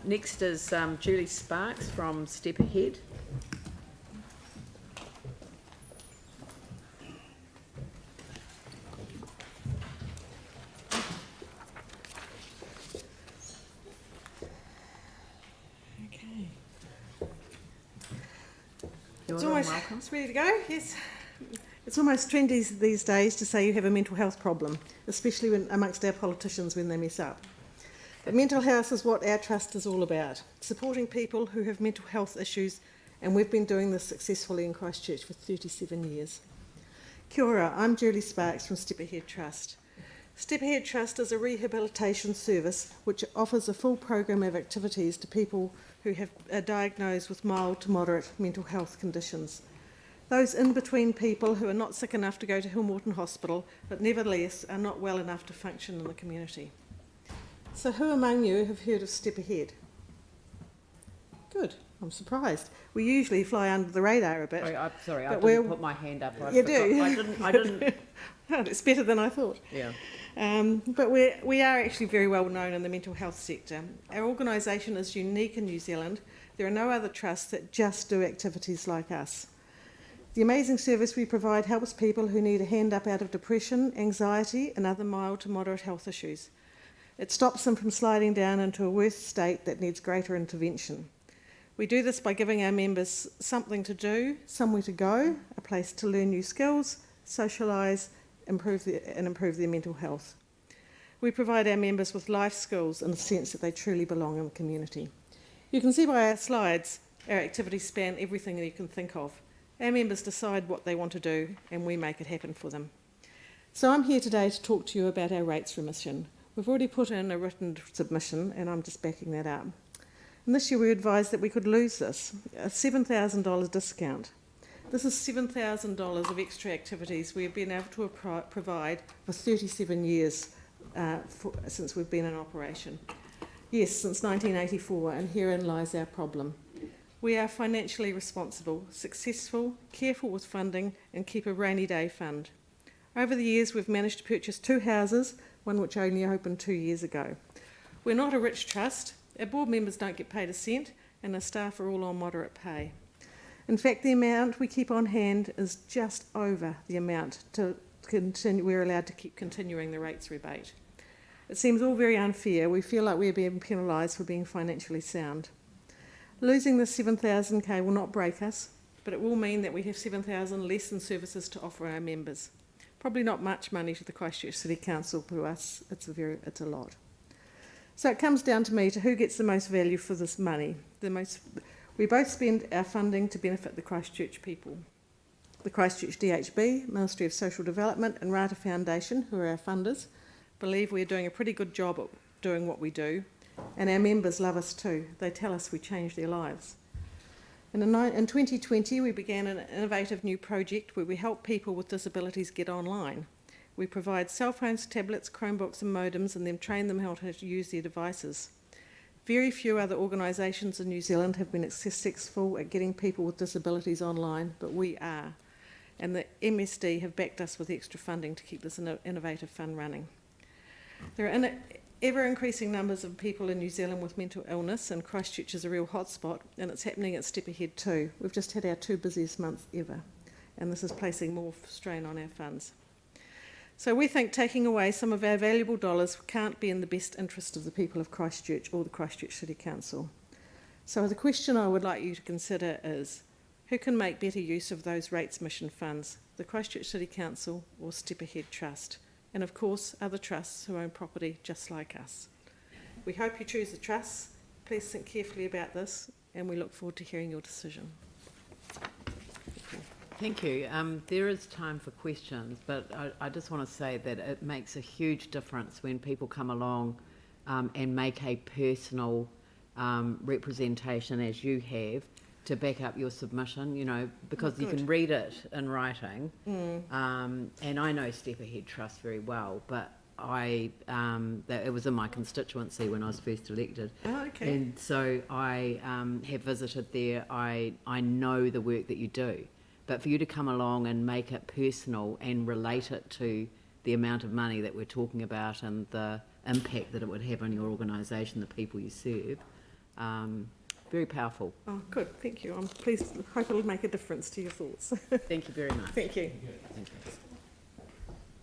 Next is Julie Sparks from Step Ahead. Okay. It's ready to go, yes. It's almost trendy these days to say you have a mental health problem, especially amongst our politicians when they mess up. But mental health is what our trust is all about, supporting people who have mental health issues, and we've been doing this successfully in Christchurch for 37 years. Kia ora, I'm Julie Sparks from Step Ahead Trust. Step Ahead Trust is a rehabilitation service which offers a full program of activities to people who are diagnosed with mild to moderate mental health conditions. Those in-between people who are not sick enough to go to Hillmorton Hospital, but nevertheless are not well enough to function in the community. So who among you have heard of Step Ahead? Good, I'm surprised. We usually fly under the radar a bit. I didn't put my hand up. You do? I didn't. Oh, it's better than I thought. Yeah. But we are actually very well known in the mental health sector. Our organisation is unique in New Zealand. There are no other trusts that just do activities like us. The amazing service we provide helps people who need a hand up out of depression, anxiety and other mild to moderate health issues. It stops them from sliding down into a worse state that needs greater intervention. We do this by giving our members something to do, somewhere to go, a place to learn new skills, socialise, improve their mental health. We provide our members with life skills in the sense that they truly belong in the community. You can see by our slides, our activities span everything that you can think of. Our members decide what they want to do and we make it happen for them. So I'm here today to talk to you about our rates remission. We've already put in a written submission and I'm just backing that up. And this year we advised that we could lose this, a $7,000 discount. This is $7,000 of extra activities we have been able to provide for 37 years since we've been in operation. Yes, since 1984, and herein lies our problem. We are financially responsible, successful, careful with funding, and keep a rainy day fund. Over the years, we've managed to purchase 2 houses, one which only opened 2 years ago. We're not a rich trust. Our board members don't get paid a cent, and our staff are all on moderate pay. In fact, the amount we keep on hand is just over the amount we're allowed to keep continuing the rates rebate. It seems all very unfair. We feel like we're being penalised for being financially sound. Losing this $7,000 will not break us, but it will mean that we have $7,000 less in services to offer our members. Probably not much money to the Christchurch City Council. To us, it's a lot. So it comes down to me to who gets the most value for this money. We both spend our funding to benefit the Christchurch people. The Christchurch DHB, Ministry of Social Development and Rata Foundation, who are our funders, believe we're doing a pretty good job at doing what we do, and our members love us too. They tell us we change their lives. And in 2020, we began an innovative new project where we help people with disabilities get online. We provide cell phones, tablets, Chromebooks and modems and then train them how to use their devices. Very few other organisations in New Zealand have been successful at getting people with disabilities online, but we are. And the MSD have backed us with extra funding to keep this innovative fund running. There are ever-increasing numbers of people in New Zealand with mental illness, and Christchurch is a real hotspot, and it's happening at Step Ahead too. We've just had our 2 busiest months ever, and this is placing more strain on our funds. So we think taking away some of our valuable dollars can't be in the best interest of the people of Christchurch or the Christchurch City Council. So the question I would like you to consider is, who can make better use of those rates mission funds, the Christchurch City Council or Step Ahead Trust? And of course, other trusts who own property just like us. We hope you choose the trusts. Please think carefully about this, and we look forward to hearing your decision. Thank you. There is time for questions, but I just want to say that it makes a huge difference when people come along and make a personal representation, as you have, to back up your submission, you know, because you can read it in writing. And I know Step Ahead Trust very well, but it was in my constituency when I was first elected. Oh, okay. And so I have visited there. I know the work that you do. But for you to come along and make it personal and relate it to the amount of money that we're talking about and the impact that it would have on your organisation, the people you serve. Very powerful. Oh, good. Thank you. I'm pleased. Hope it'll make a difference to your thoughts. Thank you very much. Thank you. Thank you.